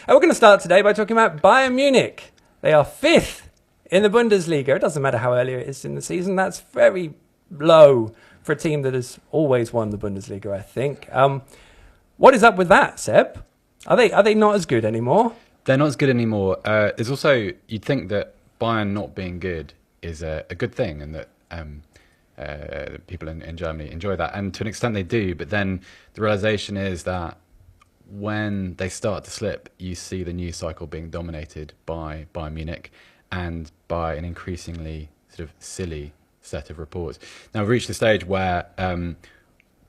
We're going to start today by talking about Bayern Munich. They are 5th in the Bundesliga. It doesn't matter how early it is in the season. That's very low for a team that has always won the Bundesliga, I think. What is up with that, Seb? Are they not as good anymore? They're not as good anymore. There's also, you'd think that Bayern not being good is a good thing, and that people in Germany enjoy that, and to an extent they do. But then the realization is that when they start to slip, you see the news cycle being dominated by Bayern Munich and by an increasingly sort of silly set of reports. Now we've reached the stage where Bayern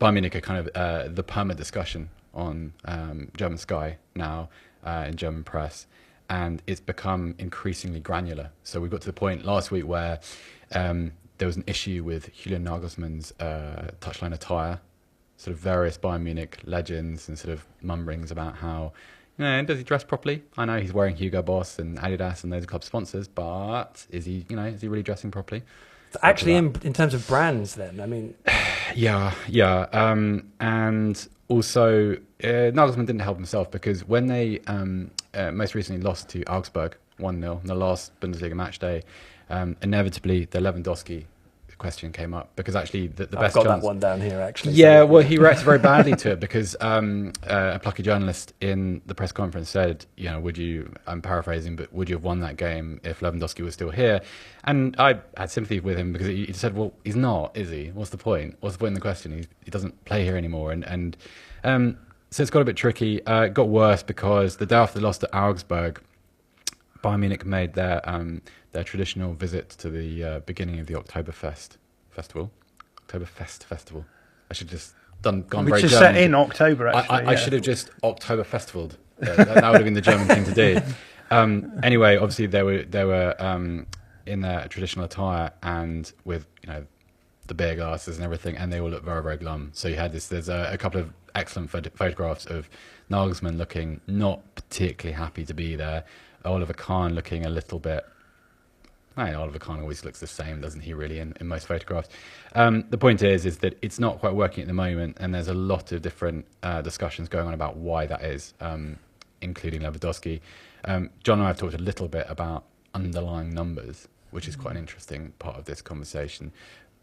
Munich are kind of the permanent discussion on German Sky now, in German press, and it's become increasingly granular. So we got to the point last week where there was an issue with Julian Nagelsmann's touchline attire. Sort of various Bayern Munich legends and sort of mumblings about how, does he dress properly? I know he's wearing Hugo Boss and Adidas and those club sponsors, but is he really dressing properly? Actually, in terms of brands, then, I mean, yeah. And also, Nagelsmann didn't help himself, because when they most recently lost to Augsburg 1-0 in the last Bundesliga match day, inevitably the Lewandowski question came up, because actually the best I've got chance, that one down here, actually. Yeah, well, he reacted very badly to it, because a plucky journalist in the press conference said, I'm paraphrasing, but would you have won that game if Lewandowski was still here? And I had sympathy with him, because he said, well, he's not, is he? What's the point? What's the point in the question? He doesn't play here anymore. And so it's got a bit tricky. It got worse because the day after they lost to Augsburg, Bayern Munich made their traditional visit to the beginning of the Oktoberfest festival. I should have just gone Which very is German. set in October, actually. I should have just Oktober festivaled. That would have been the German thing to do. Anyway, obviously they were in their traditional attire and with the beer glasses and everything, and they all look very, very glum. So you had this. There's a couple of excellent photographs of Nagelsmann looking not particularly happy to be there. Oliver Kahn looking a little bit. Oliver Kahn always looks the same, doesn't he, really, in most photographs? The point is that it's not quite working at the moment, and there's a lot of different discussions going on about why that is, including Lewandowski. John and I have talked a little bit about underlying numbers, which is quite an interesting part of this conversation.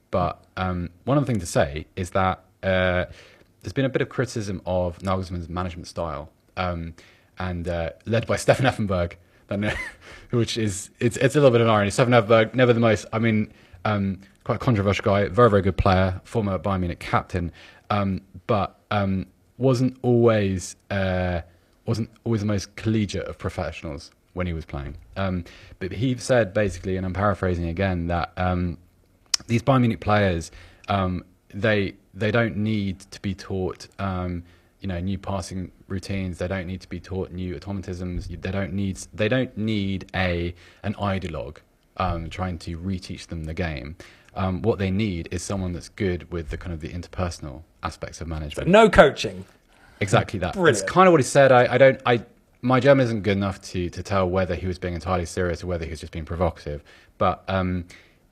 But one other thing to say is that there's been a bit of criticism of Nagelsmann's management style, and led by Stefan Effenberg, which is it's a little bit of an irony. Stefan Effenberg, never the most, quite a controversial guy, very, very good player, former Bayern Munich captain, but wasn't always the most collegiate of professionals when he was playing. But he said basically, and I'm paraphrasing again, that these Bayern Munich players, they don't need to be taught new passing routines. They don't need to be taught new automatisms. They don't need an ideologue trying to reteach them the game. What they need is someone that's good with the kind of the interpersonal aspects of management. So no coaching. Exactly that. Brilliant. It's kind of what he said. My German isn't good enough to tell whether he was being entirely serious or whether he was just being provocative. But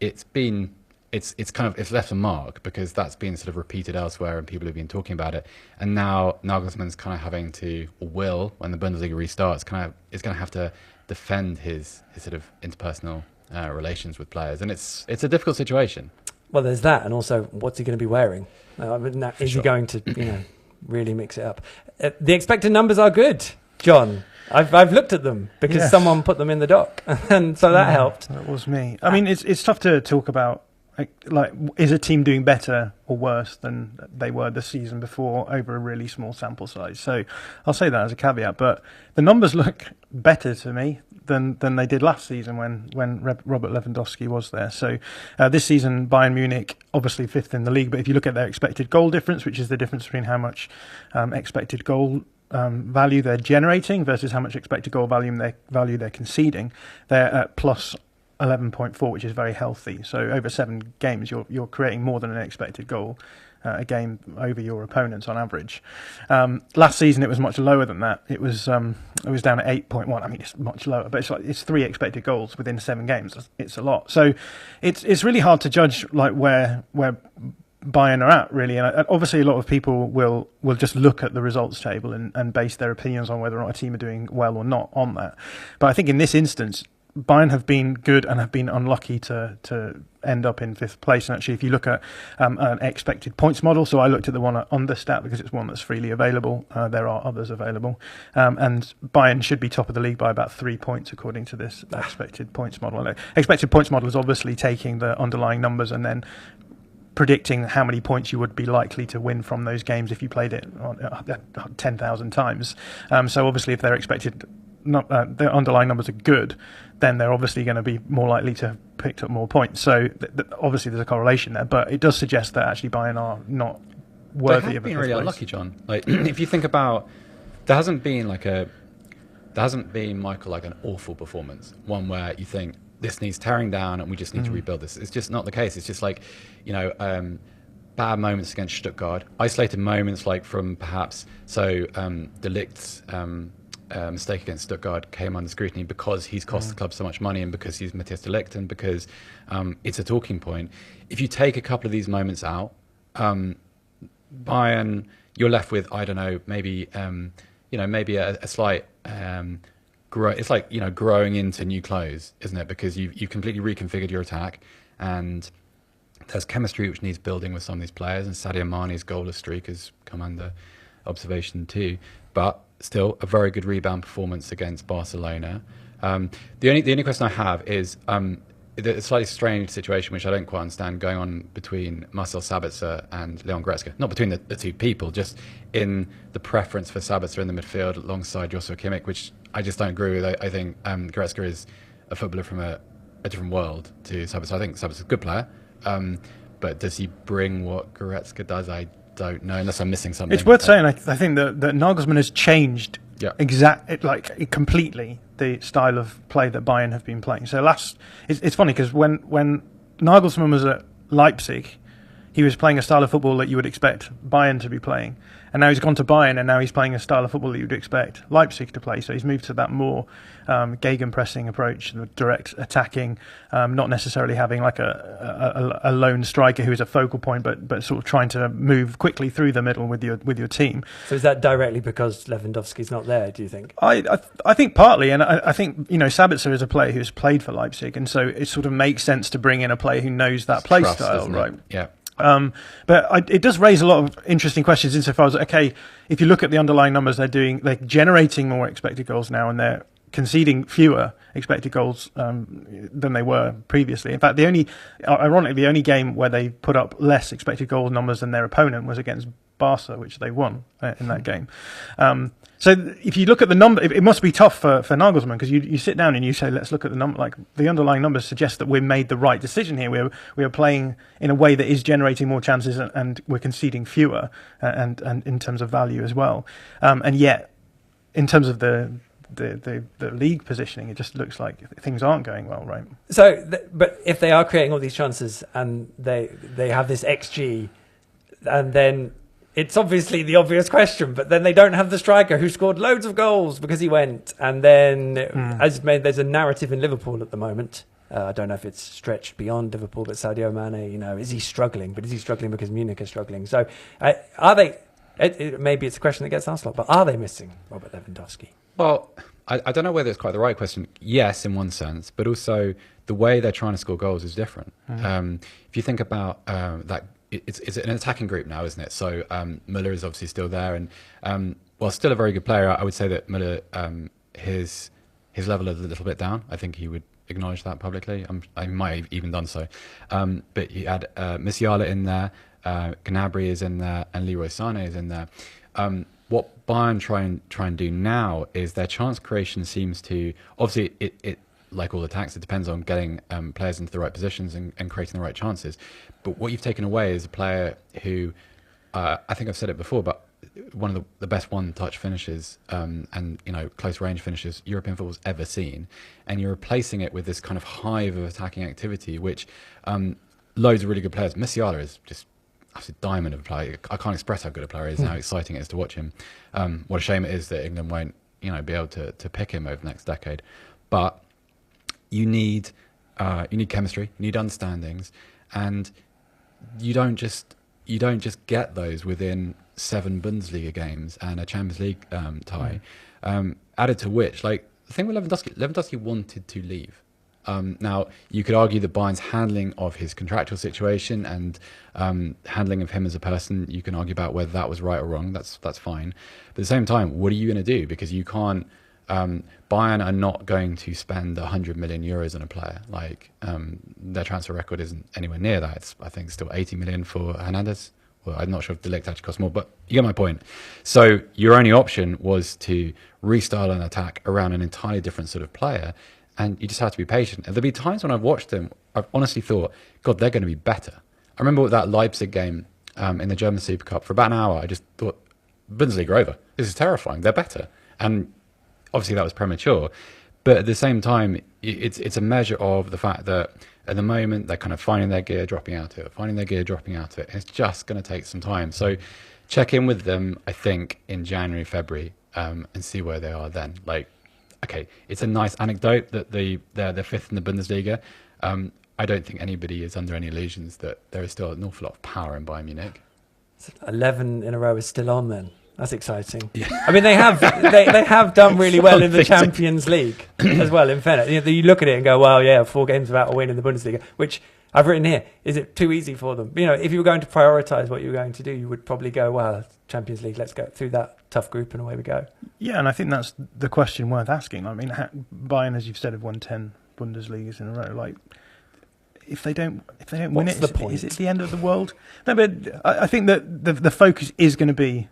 it's left a mark, because that's been sort of repeated elsewhere and people have been talking about it. And now Nagelsmann's kind of having to, or will, when the Bundesliga restarts, is going to have to defend his sort of interpersonal relations with players. And it's a difficult situation. Well, there's that, and also, what's he going to be wearing? Is he going to, really mix it up? The expected numbers are good, John. I've looked at them because someone put them in the doc, and so that helped. That was me. I mean, it's tough to talk about. Like, is a team doing better or worse than they were the season before over a really small sample size? So I'll say that as a caveat, but the numbers look better to me than they did last season when Robert Lewandowski was there. So this season, Bayern Munich, obviously 5th in the league, but if you look at their expected goal difference, which is the difference between how much expected goal value they're generating versus how much expected goal value they're conceding, they're at plus 11.4, which is very healthy. So over 7 games, you're creating more than an expected goal a game over your opponents on average. Last season, it was much lower than that. It was down at 8.1. I mean, it's much lower, but it's 3 expected goals within 7 games. It's a lot. So it's really hard to judge like where Bayern are at, really. And obviously a lot of people will just look at the results table and base their opinions on whether or not a team are doing well or not on that. But I think in this instance, Bayern have been good and have been unlucky to end up in 5th place. And actually, if you look at an expected points model, so I looked at the one on the stat because it's one that's freely available. There are others available. And Bayern should be top of the league by about 3 points according to this expected points model. And expected points model is obviously taking the underlying numbers and then predicting how many points you would be likely to win from those games if you played it 10,000 times. So obviously, if they're expected, their underlying numbers are good, then they're obviously going to be more likely to have picked up more points. So obviously, there's a correlation there, but it does suggest that actually Bayern are not worthy of a been fifth really place. Unlucky, John. Like if you think about, there hasn't been Michael like an awful performance, one where you think this needs tearing down and we just need to rebuild this. It's just not the case. It's just like, bad moments against Stuttgart, isolated moments like from perhaps De Ligt's mistake against Stuttgart came under scrutiny because he's cost the club so much money and because he's Matthias de Ligt and because it's a talking point. If you take a couple of these moments out, Bayern, you're left with, I don't know, maybe maybe a slight it's like growing into new clothes, isn't it? Because you've completely reconfigured your attack, and there's chemistry which needs building with some of these players, and Sadio Mane's goalless streak has come under observation too. But still, a very good rebound performance against Barcelona. The only question I have is the slightly strange situation, which I don't quite understand, going on between Marcel Sabitzer and Leon Goretzka. Not between the two people, just in the preference for Sabitzer in the midfield alongside Joshua Kimmich, which I just don't agree with. I think Goretzka is a footballer from a different world to Sabitzer. I think Sabitzer's a good player, but does he bring what Goretzka does? I don't know, unless I'm missing something. It's worth saying, I think that Nagelsmann has changed completely the style of play that Bayern have been playing. So it's funny because when Nagelsmann was at Leipzig, he was playing a style of football that you would expect Bayern to be playing. And now he's gone to Bayern, and now he's playing a style of football that you would expect Leipzig to play. So he's moved to that more gegenpressing approach, the direct attacking, not necessarily having like a lone striker who is a focal point, but sort of trying to move quickly through the middle with your team. So is that directly because Lewandowski's not there, do you think? I think partly, and I think Sabitzer is a player who's played for Leipzig, and so it sort of makes sense to bring in a player who knows that play style, right? Yeah. But it does raise a lot of interesting questions insofar as, okay, if you look at the underlying numbers, they're generating more expected goals now, and they're conceding fewer expected goals than they were previously. In fact, ironically, the only game where they put up less expected goal numbers than their opponent was against Barca, which they won in that game. So if you look at the number, it must be tough for Nagelsmann, because you sit down and you say, let's look at the number. Like the underlying numbers suggest that we made the right decision here. We are playing in a way that is generating more chances, and we're conceding fewer, and in terms of value as well. And yet, in terms of the league positioning, it just looks like things aren't going well, right? So, but if they are creating all these chances and they have this XG, and then it's obviously the obvious question, but then they don't have the striker who scored loads of goals because he went. And then, there's a narrative in Liverpool at the moment. I don't know if it's stretched beyond Liverpool, but Sadio Mane, is he struggling? But is he struggling because Munich is struggling? So, are they? Maybe it's a question that gets asked a lot, but are they missing Robert Lewandowski? Well, I don't know whether it's quite the right question. Yes, in one sense, but also the way they're trying to score goals is different. If you think about that. It's an attacking group now, isn't it? So Müller is obviously still there, and while still a very good player, I would say that Müller, his level is a little bit down. I think he would acknowledge that publicly. I might have even done so. But you had Musiala in there, Gnabry is in there, and Leroy Sané is in there. What Bayern try and do now is their chance creation seems to, obviously it like all attacks, it depends on getting players into the right positions and creating the right chances. But what you've taken away is a player who, I think I've said it before, but one of the best one-touch finishes and close-range finishes European football's ever seen. And you're replacing it with this kind of hive of attacking activity, which loads of really good players. Musiala is just absolute diamond of a player. I can't express how good a player he is and how exciting it is to watch him. What a shame it is that England won't be able to pick him over the next decade. But you need chemistry, you need understandings, and you don't just you don't just get those within 7 Bundesliga games and a Champions League tie. Added to which, like, the thing with Lewandowski wanted to leave. Now, you could argue that Bayern's handling of his contractual situation and handling of him as a person, you can argue about whether that was right or wrong. That's fine. But at the same time, what are you going to do? Because you can't. Bayern are not going to spend 100 million euros on a player. Like, their transfer record isn't anywhere near that. It's, I think, still 80 million for Hernandez. Well, I'm not sure if De Ligt actually costs more, but you get my point. So your only option was to restyle an attack around an entirely different sort of player, and you just have to be patient. And there'll be times when I've watched them, I've honestly thought, God, they're going to be better. I remember with that Leipzig game in the German Super Cup, for about an hour, I just thought, Bundesliga over. This is terrifying. They're better. And obviously that was premature. But at the same time, it's a measure of the fact that at the moment they're kind of finding their gear, dropping out of it, finding their gear, dropping out of it. And it's just going to take some time. So check in with them, I think, in January, February, and see where they are then. Like, okay, it's a nice anecdote that they're fifth in the Bundesliga. I don't think anybody is under any illusions that there is still an awful lot of power in Bayern Munich. 11 in a row is still on then. That's exciting. Yeah. I mean, they have done really well in the Champions League as well, in fairness. You look at it and go, well, yeah, 4 games without a win in the Bundesliga, which I've written here. Is it too easy for them? If you were going to prioritise what you were going to do, you would probably go, well, Champions League, let's go through that tough group and away we go. Yeah, and I think that's the question worth asking. I mean, Bayern, as you've said, have won 10 Bundesligas in a row. Like, if they don't win it, is it the end of the world? No, but I think that the focus is going to be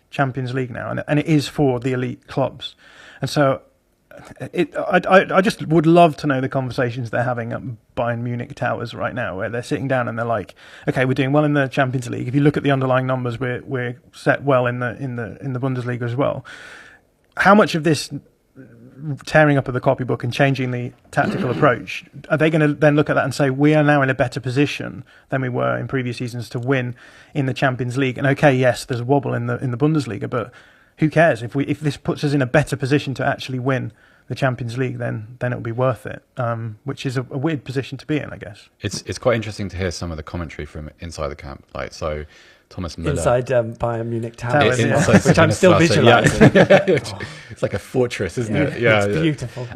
Champions League now, and it is for the elite clubs. And so I just would love to know the conversations they're having at Bayern Munich Towers right now, where they're sitting down and they're like, okay, we're doing well in the Champions League. If you look at the underlying numbers, we're set well in the Bundesliga as well. How much of this tearing up of the copybook and changing the tactical approach, are they going to then look at that and say, we are now in a better position than we were in previous seasons to win in the Champions League? And okay, yes, there's a wobble in the Bundesliga, but who cares? If this puts us in a better position to actually win the Champions League, then it'll be worth it, which is a weird position to be in, I guess. It's quite interesting to hear some of the commentary from inside the camp. Like, so Thomas Müller. Inside Bayern Munich Towers, which I'm still visualising. It's like a fortress, isn't it? Yeah, it's beautiful.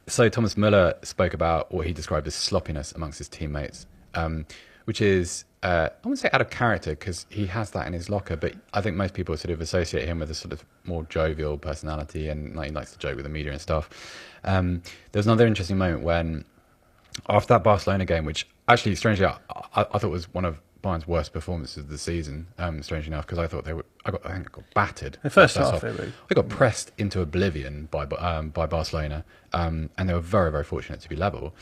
So Thomas Müller spoke about what he described as sloppiness amongst his teammates, which is, I wouldn't say out of character, because he has that in his locker, but I think most people sort of associate him with a sort of more jovial personality, and like, he likes to joke with the media and stuff. There was another interesting moment when, after that Barcelona game, which actually, strangely, I thought was one of Bayern's worst performances of the season, strangely enough, because I thought I think I got battered. The first half. I got pressed into oblivion by Barcelona, and they were very, very fortunate to be level.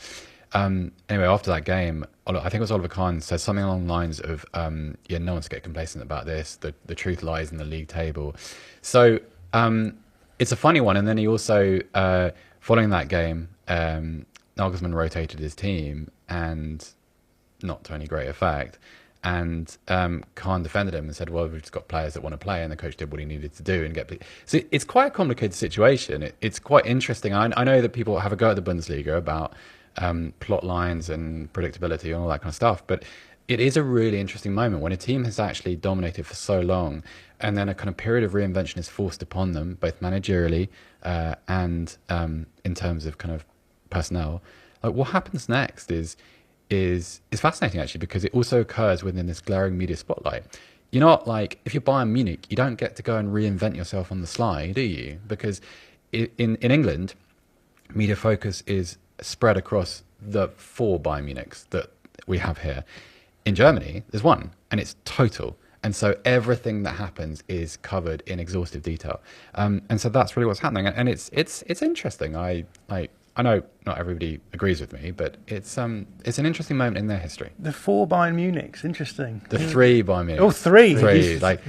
Anyway, after that game, I think it was Oliver Kahn said something along the lines of, no one's get complacent about this. The truth lies in the league table. So it's a funny one. And then he also, following that game, Nagelsmann rotated his team, and not to any great effect. And Kahn defended him and said, well, we've just got players that want to play, and the coach did what he needed to do and get. So it's quite a complicated situation. It's quite interesting. I know that people have a go at the Bundesliga about plot lines and predictability and all that kind of stuff, but it is a really interesting moment when a team has actually dominated for so long, and then a kind of period of reinvention is forced upon them, both managerially and in terms of kind of personnel. Like, what happens next is fascinating, actually, because it also occurs within this glaring media spotlight. You're not like, if you're Bayern Munich, you don't get to go and reinvent yourself on the sly, do you? Because in England, media focus is spread across the 4 Bayern Munichs that we have here. In Germany, there's one, and it's total. And so everything that happens is covered in exhaustive detail. And so that's really what's happening. And it's interesting. I know not everybody agrees with me, but it's an interesting moment in their history. The 4 Bayern Munichs, interesting. The 3 Bayern Munichs. Oh, 3. 3. Like,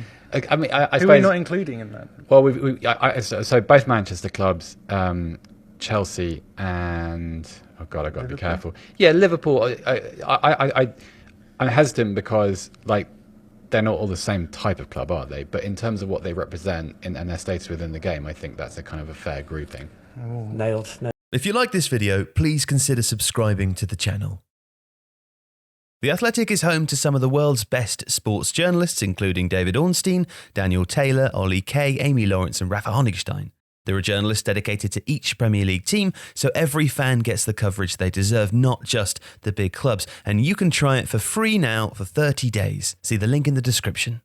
I mean, I suppose. Who are we not including in that? Well, so both Manchester clubs, Chelsea and I've got to be careful. Yeah, Liverpool. I'm hesitant because, like, they're not all the same type of club, are they? But in terms of what they represent and their status within the game, I think that's a kind of a fair grouping. Nailed. If you like this video, please consider subscribing to the channel. The Athletic is home to some of the world's best sports journalists, including David Ornstein, Daniel Taylor, Ollie Kay, Amy Lawrence and Rafa Honigstein. There are journalists dedicated to each Premier League team, so every fan gets the coverage they deserve, not just the big clubs. And you can try it for free now for 30 days. See the link in the description.